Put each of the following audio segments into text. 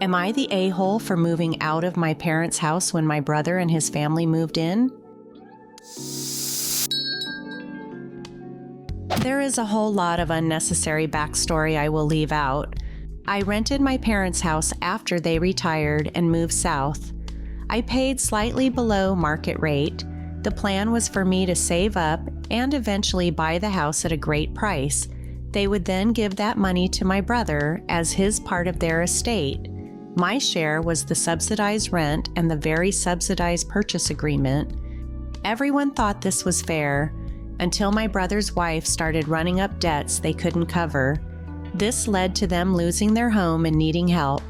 Am I the a-hole for moving out of my parents' house when my brother and his family moved in? There is a whole lot of unnecessary backstory I will leave out. I rented my parents' house after they retired and moved south. I paid slightly below market rate. The plan was for me to save up and eventually buy the house at a great price. They would then give that money to my brother as his part of their estate. My share was the subsidized rent and the very subsidized purchase agreement. Everyone thought this was fair until my brother's wife started running up debts they couldn't cover. This led to them losing their home and needing help.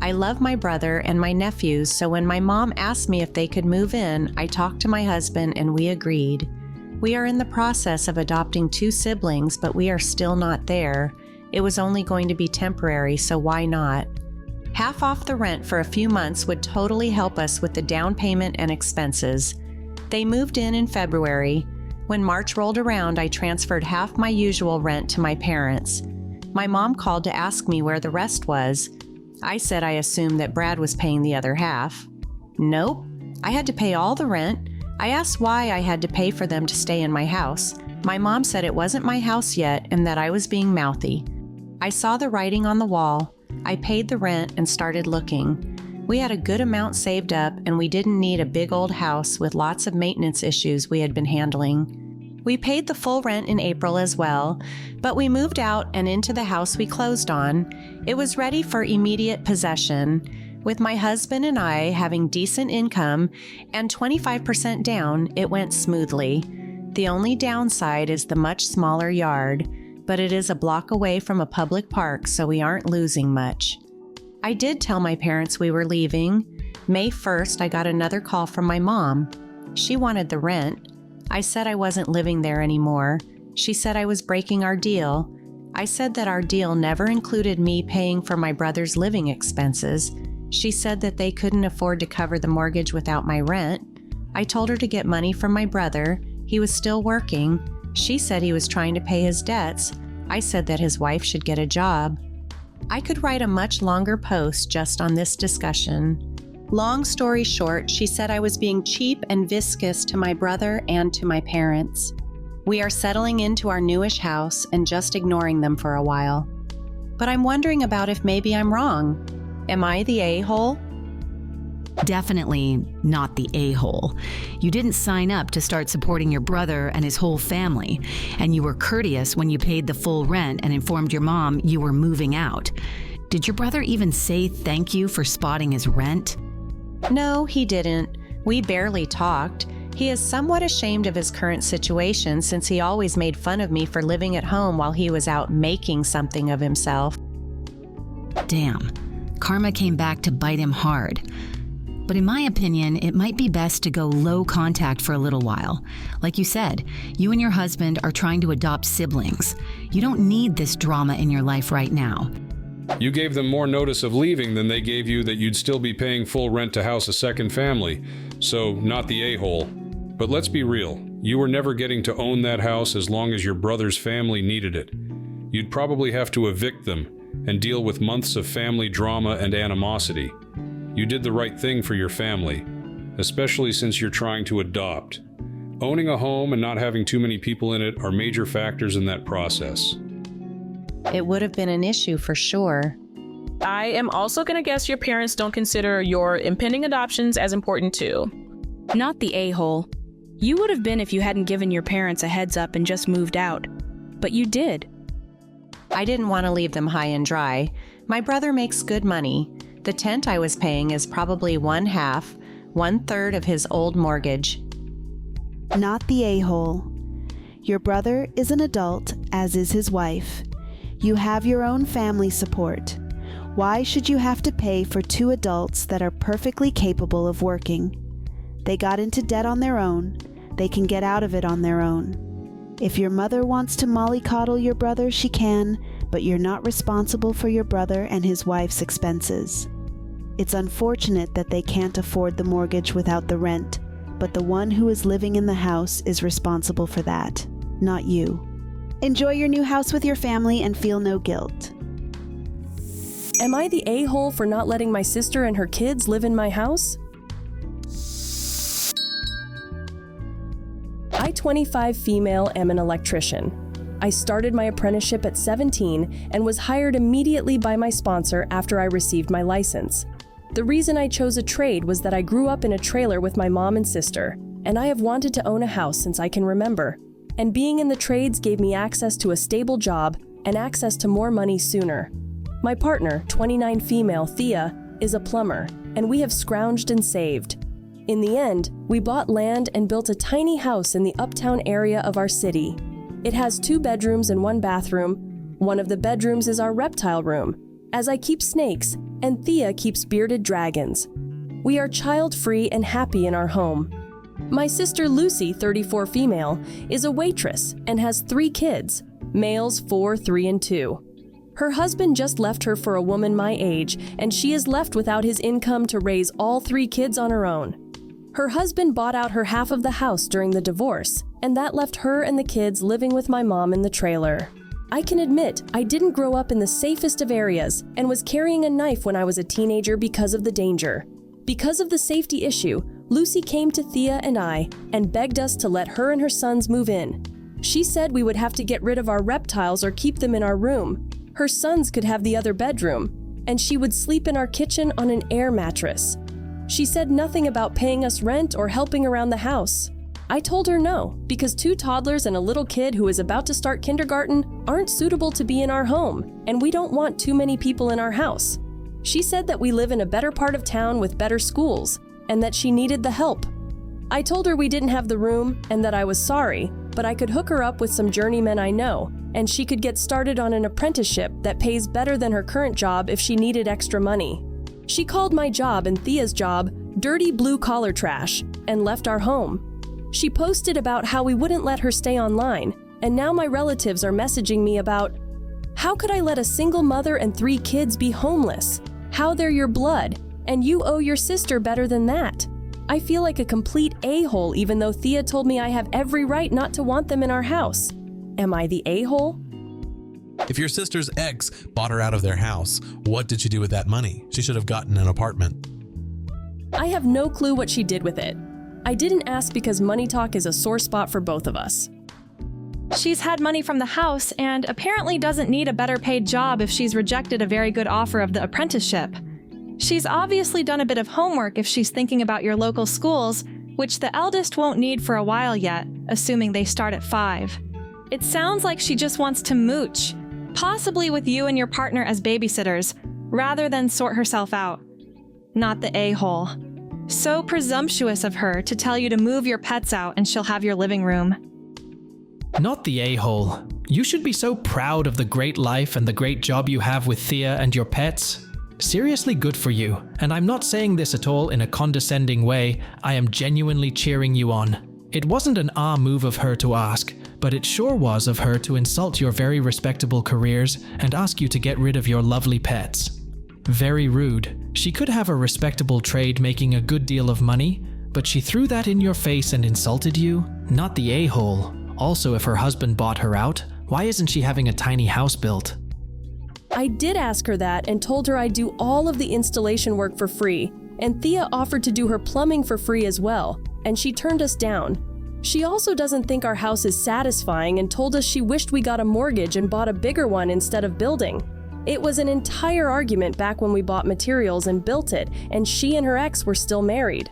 I love my brother and my nephews, so when my mom asked me if they could move in, I talked to my husband and we agreed. We are in the process of adopting 2 siblings, but we are still not there. It was only going to be temporary, so why not? Half off the rent for a few months would totally help us with the down payment and expenses. They moved in February. When March rolled around, I transferred half my usual rent to my parents. My mom called to ask me where the rest was. I said I assumed that Brad was paying the other half. Nope, I had to pay all the rent. I asked why I had to pay for them to stay in my house. My mom said it wasn't my house yet and that I was being mouthy. I saw the writing on the wall. I paid the rent and started looking. We had a good amount saved up and we didn't need a big old house with lots of maintenance issues we had been handling. We paid the full rent in April as well, but we moved out and into the house we closed on. It was ready for immediate possession. With my husband and I having decent income and 25% down, it went smoothly. The only downside is the much smaller yard, but it is a block away from a public park, so we aren't losing much. I did tell my parents we were leaving. May 1st, I got another call from my mom. She wanted the rent. I said I wasn't living there anymore. She said I was breaking our deal. I said that our deal never included me paying for my brother's living expenses. She said that they couldn't afford to cover the mortgage without my rent. I told her to get money from my brother. He was still working. She said he was trying to pay his debts. I said that his wife should get a job. I could write a much longer post just on this discussion. Long story short, she said I was being cheap and viscous to my brother and to my parents. We are settling into our newish house and just ignoring them for a while. But I'm wondering about if maybe I'm wrong. Am I the a-hole? Definitely not the a-hole. You didn't sign up to start supporting your brother and his whole family, and you were courteous when you paid the full rent and informed your mom you were moving out. Did your brother even say thank you for spotting his rent? No, he didn't. We barely talked. He is somewhat ashamed of his current situation since he always made fun of me for living at home while he was out making something of himself. Damn, karma came back to bite him hard. But in my opinion, it might be best to go low contact for a little while. Like you said, you and your husband are trying to adopt siblings. You don't need this drama in your life right now. You gave them more notice of leaving than they gave you that you'd still be paying full rent to house a second family. So, not the a-hole. But let's be real, you were never getting to own that house as long as your brother's family needed it. You'd probably have to evict them and deal with months of family drama and animosity. You did the right thing for your family, especially since you're trying to adopt. Owning a home and not having too many people in it are major factors in that process. It would have been an issue for sure. I am also going to guess your parents don't consider your impending adoptions as important too. Not the a-hole. You would have been if you hadn't given your parents a heads up and just moved out. But you did. I didn't want to leave them high and dry. My brother makes good money. The tent I was paying is probably 1/3 of his old mortgage. Not the a-hole. Your brother is an adult, as is his wife. You have your own family support. Why should you have to pay for 2 adults that are perfectly capable of working? They got into debt on their own. They can get out of it on their own. If your mother wants to mollycoddle your brother, she can, but you're not responsible for your brother and his wife's expenses. It's unfortunate that they can't afford the mortgage without the rent, but the one who is living in the house is responsible for that, not you. Enjoy your new house with your family and feel no guilt. Am I the a-hole for not letting my sister and her kids live in my house? I, 25 female, am an electrician. I started my apprenticeship at 17 and was hired immediately by my sponsor after I received my license. The reason I chose a trade was that I grew up in a trailer with my mom and sister, and I have wanted to own a house since I can remember. And being in the trades gave me access to a stable job and access to more money sooner. My partner, 29 female, Thea, is a plumber, and we have scrounged and saved. In the end, we bought land and built a tiny house in the uptown area of our city. It has 2 bedrooms and 1 bathroom. One of the bedrooms is our reptile room, as I keep snakes and Thea keeps bearded dragons. We are child-free and happy in our home. My sister Lucy, 34 female, is a waitress and has 3 kids, males 4, 3, and 2. Her husband just left her for a woman my age, and she is left without his income to raise all 3 kids on her own. Her husband bought out her half of the house during the divorce, and that left her and the kids living with my mom in the trailer. I can admit I didn't grow up in the safest of areas and was carrying a knife when I was a teenager because of the danger. Because of the safety issue, Lucy came to Thea and I and begged us to let her and her sons move in. She said we would have to get rid of our reptiles or keep them in our room. Her sons could have the other bedroom, and she would sleep in our kitchen on an air mattress. She said nothing about paying us rent or helping around the house. I told her no, because 2 toddlers and a little kid who is about to start kindergarten aren't suitable to be in our home, and we don't want too many people in our house. She said that we live in a better part of town with better schools, and that she needed the help. I told her we didn't have the room and that I was sorry, but I could hook her up with some journeymen I know, and she could get started on an apprenticeship that pays better than her current job if she needed extra money. She called my job and Thea's job dirty blue-collar trash and left our home. She posted about how we wouldn't let her stay online, and now my relatives are messaging me about, how could I let a single mother and 3 kids be homeless? How they're your blood, and you owe your sister better than that. I feel like a complete a-hole even though Thea told me I have every right not to want them in our house. Am I the a-hole? If your sister's ex bought her out of their house, what did she do with that money? She should have gotten an apartment. I have no clue what she did with it. I didn't ask because money talk is a sore spot for both of us. She's had money from the house and apparently doesn't need a better paid job if she's rejected a very good offer of the apprenticeship. She's obviously done a bit of homework if she's thinking about your local schools, which the eldest won't need for a while yet, assuming they start at 5. It sounds like she just wants to mooch, possibly with you and your partner as babysitters, rather than sort herself out. Not the a-hole. So presumptuous of her to tell you to move your pets out and she'll have your living room. Not the a-hole. You should be so proud of the great life and the great job you have with Thea and your pets. Seriously good for you, and I'm not saying this at all in a condescending way. I am genuinely cheering you on. It wasn't an move of her to ask, but it sure was of her to insult your very respectable careers and ask you to get rid of your lovely pets. Very rude. She could have a respectable trade making a good deal of money, but she threw that in your face and insulted you? Not the a-hole. Also, if her husband bought her out, why isn't she having a tiny house built? I did ask her that and told her I'd do all of the installation work for free, and Thea offered to do her plumbing for free as well, and she turned us down. She also doesn't think our house is satisfying and told us she wished we got a mortgage and bought a bigger one instead of building. It was an entire argument back when we bought materials and built it, and she and her ex were still married.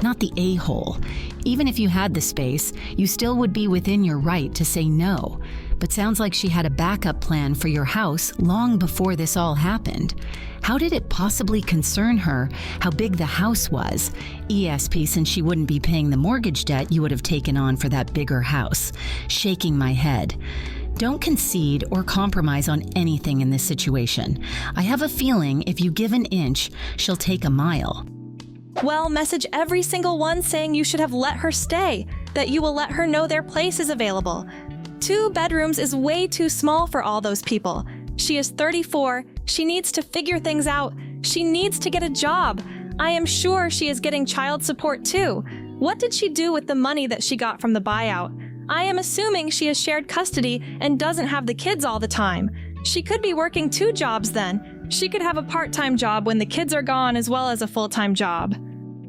Not the a-hole. Even if you had the space, you still would be within your right to say no. But sounds like she had a backup plan for your house long before this all happened. How did it possibly concern her how big the house was? ESP, since she wouldn't be paying the mortgage debt you would have taken on for that bigger house. Shaking my head. Don't concede or compromise on anything in this situation. I have a feeling if you give an inch, she'll take a mile. Well, message every single one saying you should have let her stay, that you will let her know their place is available. 2 bedrooms is way too small for all those people. She is 34, she needs to figure things out, she needs to get a job. I am sure she is getting child support too. What did she do with the money that she got from the buyout? I am assuming she has shared custody and doesn't have the kids all the time. She could be working 2 jobs then. She could have a part-time job when the kids are gone as well as a full-time job.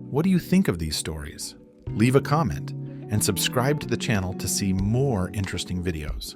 What do you think of these stories? Leave a comment and subscribe to the channel to see more interesting videos.